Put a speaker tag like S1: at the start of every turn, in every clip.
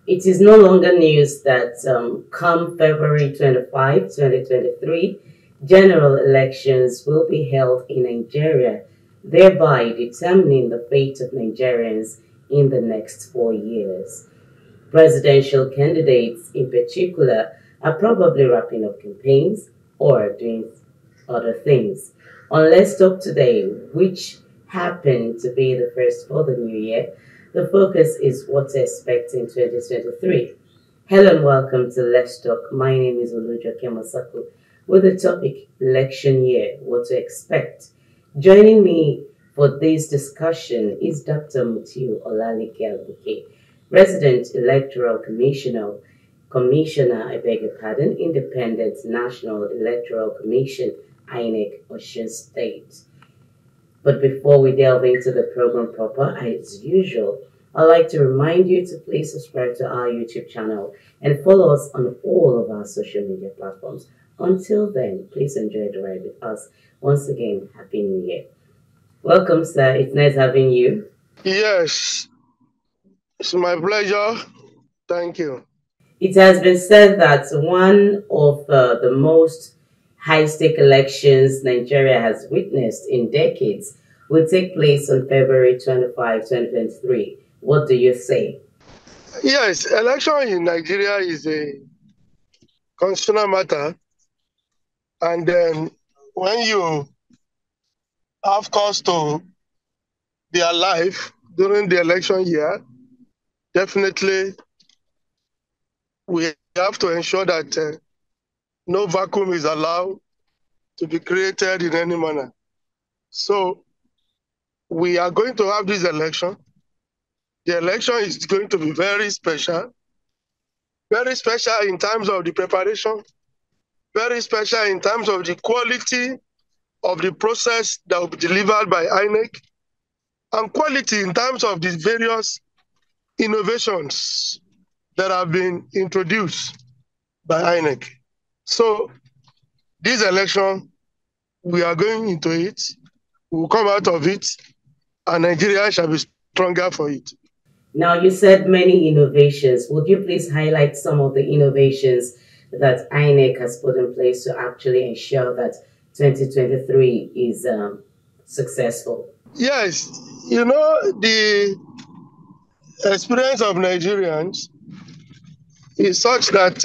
S1: It is no longer news that come February 25, 2023, general elections will be held in Nigeria, thereby determining the fate of Nigerians in the next 4 years. Presidential candidates, in particular, are probably wrapping up campaigns or doing other things. On Let's Talk Today, which happened to be the first for the new year, the focus is what to expect in 2023. Hello and welcome to Let's Talk. My name is Olujo Kemasaku with the topic Election Year, what to expect. Joining me for this discussion is Dr. Mutiu Agboke, Resident Electoral Commissioner, I beg your pardon, Independent National Electoral Commission, INEC, Osun State. But before we delve into the program proper, as usual, I'd like to remind you to please subscribe to our YouTube channel and follow us on all of our social media platforms. Until then, please enjoy the ride with us. Once again, Happy New Year. Welcome, sir. It's nice having you.
S2: Yes, it's my pleasure. Thank you.
S1: It has been said that one of the most high-stake elections Nigeria has witnessed in decades will take place on February 25, 2023. What do you say?
S2: Yes, election in Nigeria is a constitutional matter. And then when you have cause to be alive during the election year, definitely we have to ensure that no vacuum is allowed to be created in any manner. So we are going to have this election. The election is going to be very special in terms of the preparation, very special in terms of the quality of the process that will be delivered by INEC, and quality in terms of the various innovations that have been introduced by INEC. So this election, we are going into it, we will come out of it, and Nigeria shall be stronger for it.
S1: Now, you said many innovations. Would you please highlight some of the innovations that INEC has put in place to actually ensure that 2023 is successful?
S2: Yes, you know, the experience of Nigerians is such that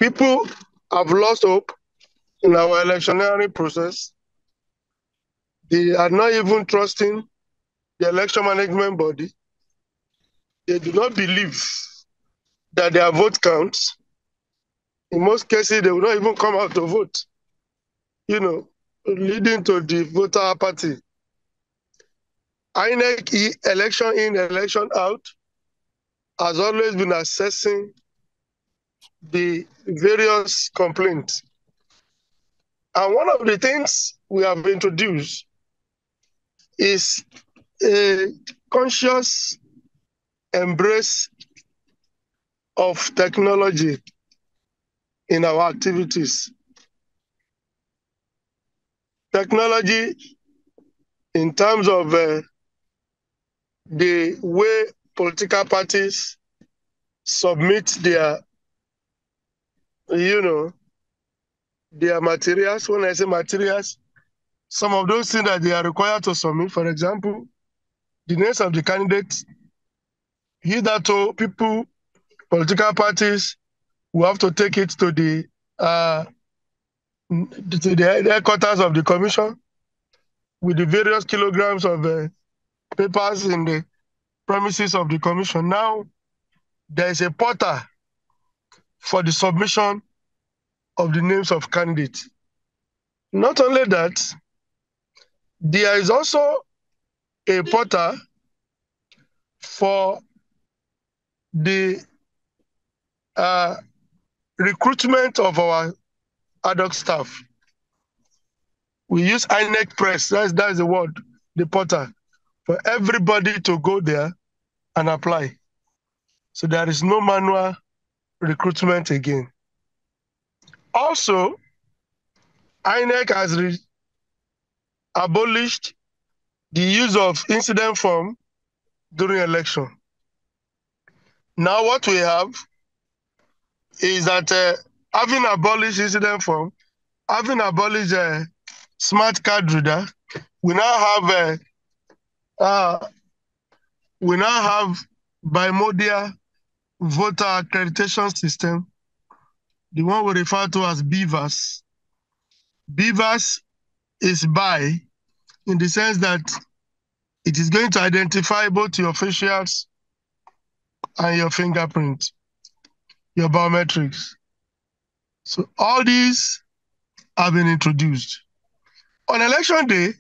S2: people have lost hope in our electioneering process. They are not even trusting the election management body. They do not believe that their vote counts. In most cases, they will not even come out to vote, leading to the voter apathy. INEC election in, election out has always been assessing the various complaints. And one of the things we have introduced is a conscious embrace of technology in our activities. Technology in terms of the way political parties submit their materials. When I say materials, some of those things that they are required to submit, for example, the names of the candidates, hitherto people, political parties will have to take it to the headquarters of the commission with the various kilograms of papers in the premises of the commission. Now, there is a portal for the submission of the names of candidates. Not only that, there is also a portal for the recruitment of our ad hoc staff. We use INEC Press, that's the word, the portal, for everybody to go there and apply. So there is no manual recruitment again. Also, INEC has abolished the use of incident form during election. Now what we have is that having abolished incident form, having abolished smart card reader, we now have bimodal voter accreditation system, the one we refer to as BVAS. BVAS is by in the sense that it is going to identify both your facials and your fingerprint, your biometrics. So all these have been introduced. On election day,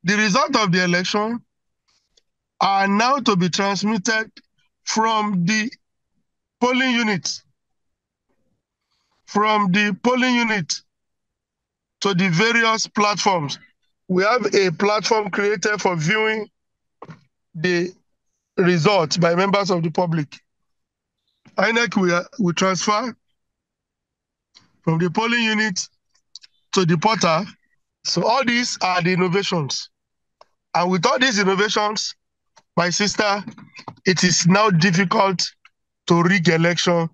S2: the result of the election are now to be transmitted from the polling unit, to the various platforms. We have a platform created for viewing the results by members of the public. INEC will transfer from the polling unit to the portal. So all these are the innovations. And with all these innovations, my sister, it is now difficult to rig election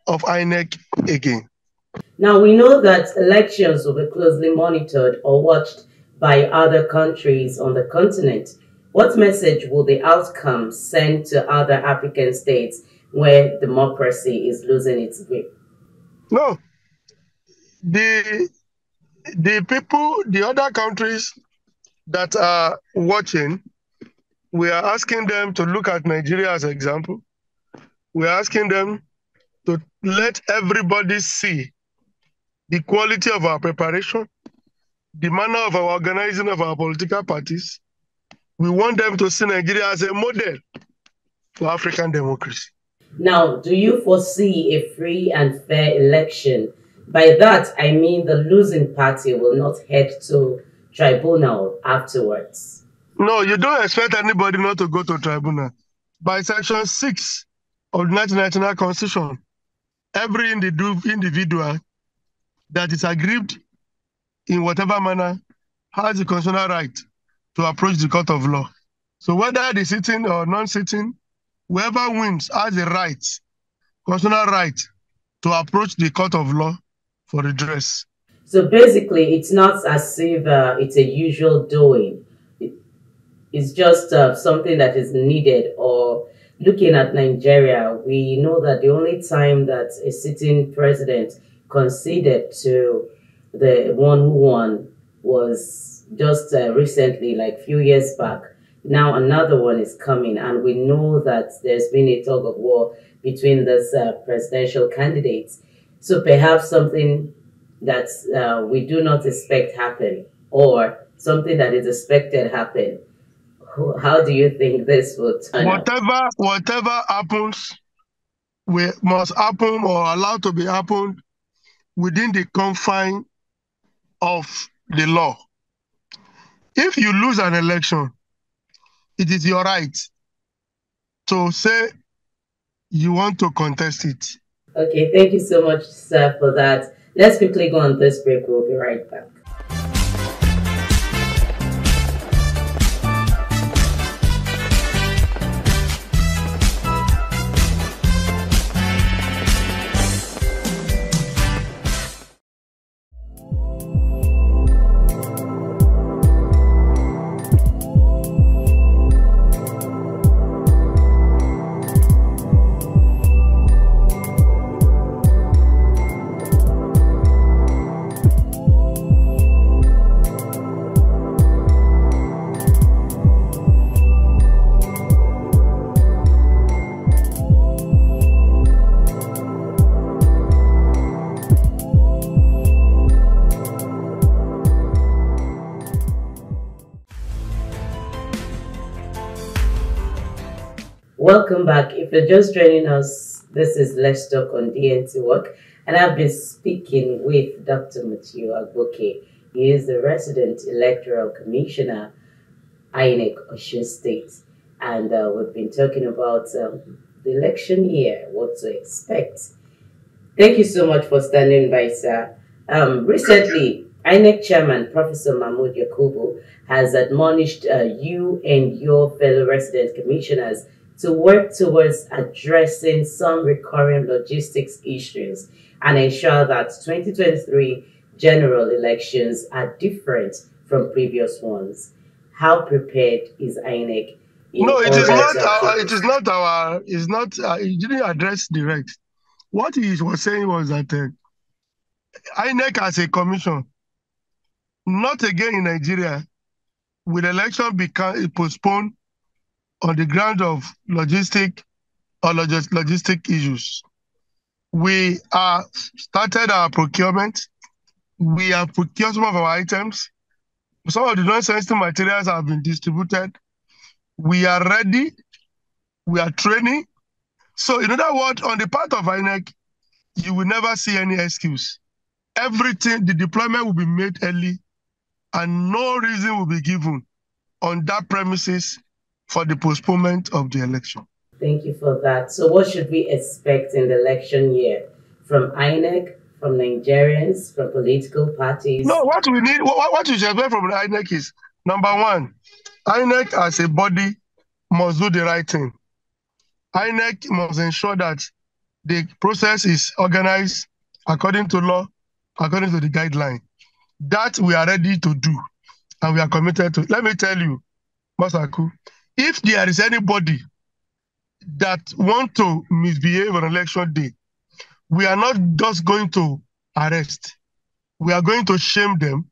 S2: of INEC again.
S1: Now, we know that elections will be closely monitored or watched by other countries on the continent. What message will the outcome send to other African states where democracy is losing its grip?
S2: No. The people, the other countries that are watching, we are asking them to look at Nigeria as an example. We are asking them to let everybody see the quality of our preparation, the manner of our organizing of our political parties. We want them to see Nigeria as a model for African democracy.
S1: Now, do you foresee a free and fair election? By that, I mean the losing party will not head to tribunal afterwards.
S2: No, you don't expect anybody not to go to tribunal. By Section 6 of the 1999 Constitution, every individual that is aggrieved in whatever manner has the constitutional right to approach the court of law. So whether the sitting or non-sitting, whoever wins has the right, constitutional right, to approach the court of law for redress.
S1: So basically, it's not as if it's a usual doing. It's just something that is needed. Or looking at Nigeria, we know that the only time that a sitting president conceded to the one who won was just recently, like a few years back. Now another one is coming, and we know that there's been a tug of war between these presidential candidates. So perhaps something that we do not expect happen, or something that is expected happen. How do you think this will turn out?
S2: Whatever happens, we must happen or allowed to be happened within the confine of the law. If you lose an election, it is your right to say you want to contest it.
S1: Okay, thank you so much, sir, for that. Let's quickly go on this break. We'll be right back. Welcome back. If you're just joining us, this is Let's Talk on DNT Work, and I've been speaking with Dr. Mutiu Agboke. He is the resident electoral commissioner, INEC Osun State, and we've been talking about the election year, what to expect. Thank you so much for standing by, sir. Recently, INEC Chairman Professor Mahmoud Yakubu has admonished you and your fellow resident commissioners to work towards addressing some recurring logistics issues and ensure that 2023 general elections are different from previous ones. How prepared is INEC
S2: No,
S1: in
S2: it is
S1: order
S2: not
S1: to
S2: our.
S1: achieve
S2: It
S1: this?
S2: is not our. It's not. He didn't address direct. What he was saying was that INEC as a commission, not again in Nigeria, will election become postponed on the ground of logistic or logistic issues. We are started our procurement. We have procured some of our items. Some of the non-sensitive materials have been distributed. We are ready. We are training. So, in other words, on the part of INEC, you will never see any excuse. Everything, the deployment will be made early, and no reason will be given on that premises for the postponement of the election.
S1: Thank you for that. So, what should we expect in the election year from INEC, from Nigerians, from political parties?
S2: No, what we need, what you should expect from the INEC is number one, INEC as a body must do the right thing. INEC must ensure that the process is organized according to law, according to the guideline. That we are ready to do, and we are committed to. Let me tell you, Masaku, if there is anybody that want to misbehave on election day, we are not just going to arrest. We are going to shame them.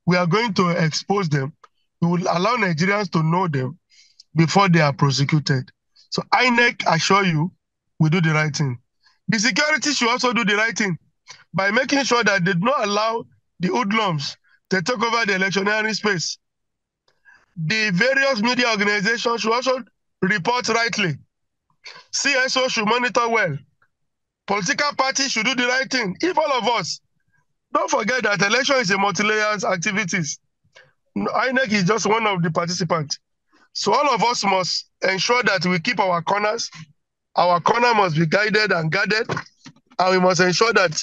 S2: We are going to expose them. We will allow Nigerians to know them before they are prosecuted. So INEC, assure you, we do the right thing. The security should also do the right thing by making sure that they do not allow the hoodlums to take over the electioneering space. The various media organizations should also report rightly. CSO should monitor well. Political parties should do the right thing. If all of us, don't forget that election is a multi-layers activities. INEC is just one of the participants. So all of us must ensure that we keep our corners. Our corner must be guided and guarded. And we must ensure that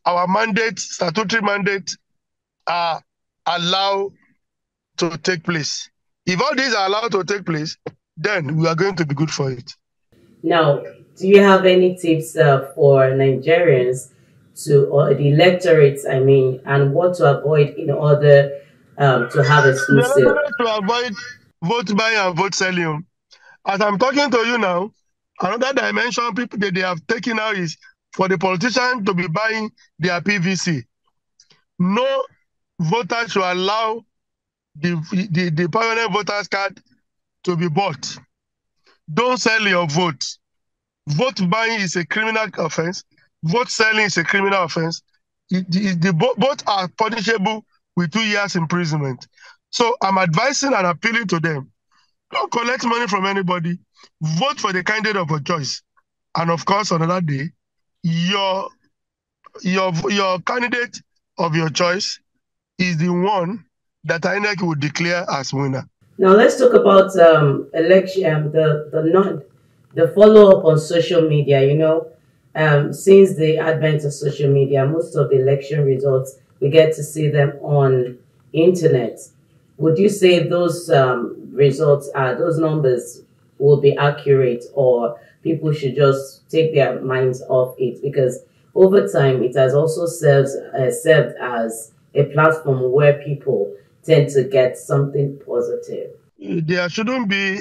S2: our mandate, statutory mandate, are allowed to take place. If all these are allowed to take place, then we are going to be good for it.
S1: Now, do you have any tips for Nigerians or the electorates, I mean, and what to avoid in order to have a smooth
S2: The
S1: sale?
S2: electorate to avoid vote buying and vote selling. As I'm talking to you now, another dimension people that they have taken out is for the politician to be buying their PVC. No voter should allow the permanent voters card to be bought. Don't sell your vote. Vote buying is a criminal offense. Vote selling is a criminal offense. Both are punishable with 2 years imprisonment. So I'm advising and appealing to them. Don't collect money from anybody. Vote for the candidate of your choice. And of course, on another day, your candidate of your choice is the one that INEC will declare as winner.
S1: Now let's talk about election, the follow up on social media. You know, since the advent of social media, most of the election results we get to see them on internet. Would you say those results those numbers will be accurate, or people should just take their minds off it? Because over time, it has also served as a platform where people tend to get something positive.
S2: There shouldn't be,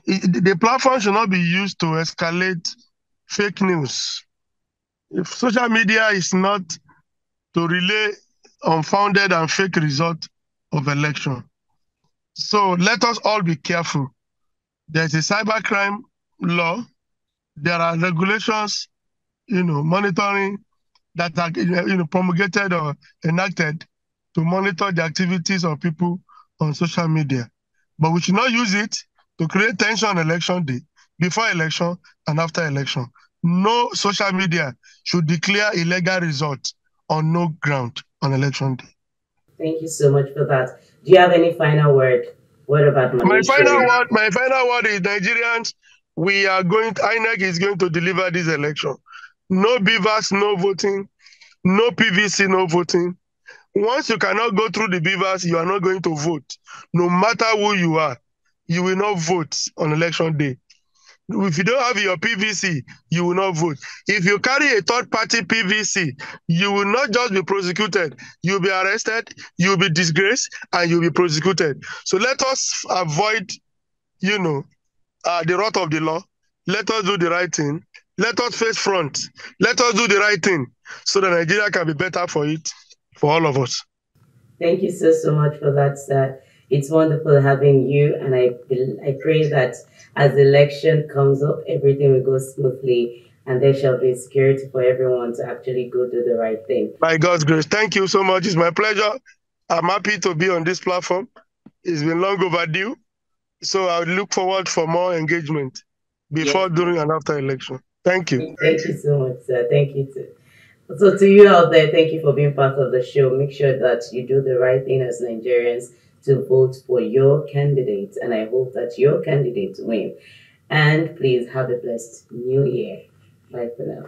S2: the platform should not be used to escalate fake news. If social media is not to relay unfounded and fake result of election. So let us all be careful. There's a cybercrime law. There are regulations, monitoring that are, promulgated or enacted to monitor the activities of people on social media. But we should not use it to create tension on election day, before election and after election. No social media should declare illegal results on no ground on election day.
S1: Thank you so much for that. Do you have any final word? What about
S2: My final
S1: monitoring?
S2: word is Nigerians, INEC is going to deliver this election. No beavers, no voting, no PVC, no voting. Once you cannot go through the beavers, you are not going to vote. No matter who you are, you will not vote on election day. If you don't have your PVC, you will not vote. If you carry a third-party PVC, you will not just be prosecuted. You'll be arrested, you'll be disgraced, and you'll be prosecuted. So let us avoid, the wrath of the law. Let us do the right thing. Let us face front. Let us do the right thing so that Nigeria can be better for all of us.
S1: Thank you so much for that, sir. It's wonderful having you, and I pray that as the election comes up, everything will go smoothly, and there shall be security for everyone to actually go do the right thing.
S2: By God's grace, thank you so much. It's my pleasure. I'm happy to be on this platform. It's been long overdue, so I look forward for more engagement before, during, and after election. Thank you.
S1: Thank you so much, sir. Thank you too. So to you out there, thank you for being part of the show. Make sure that you do the right thing as Nigerians to vote for your candidates, and I hope that your candidates win. And please have a blessed new year. Bye for now.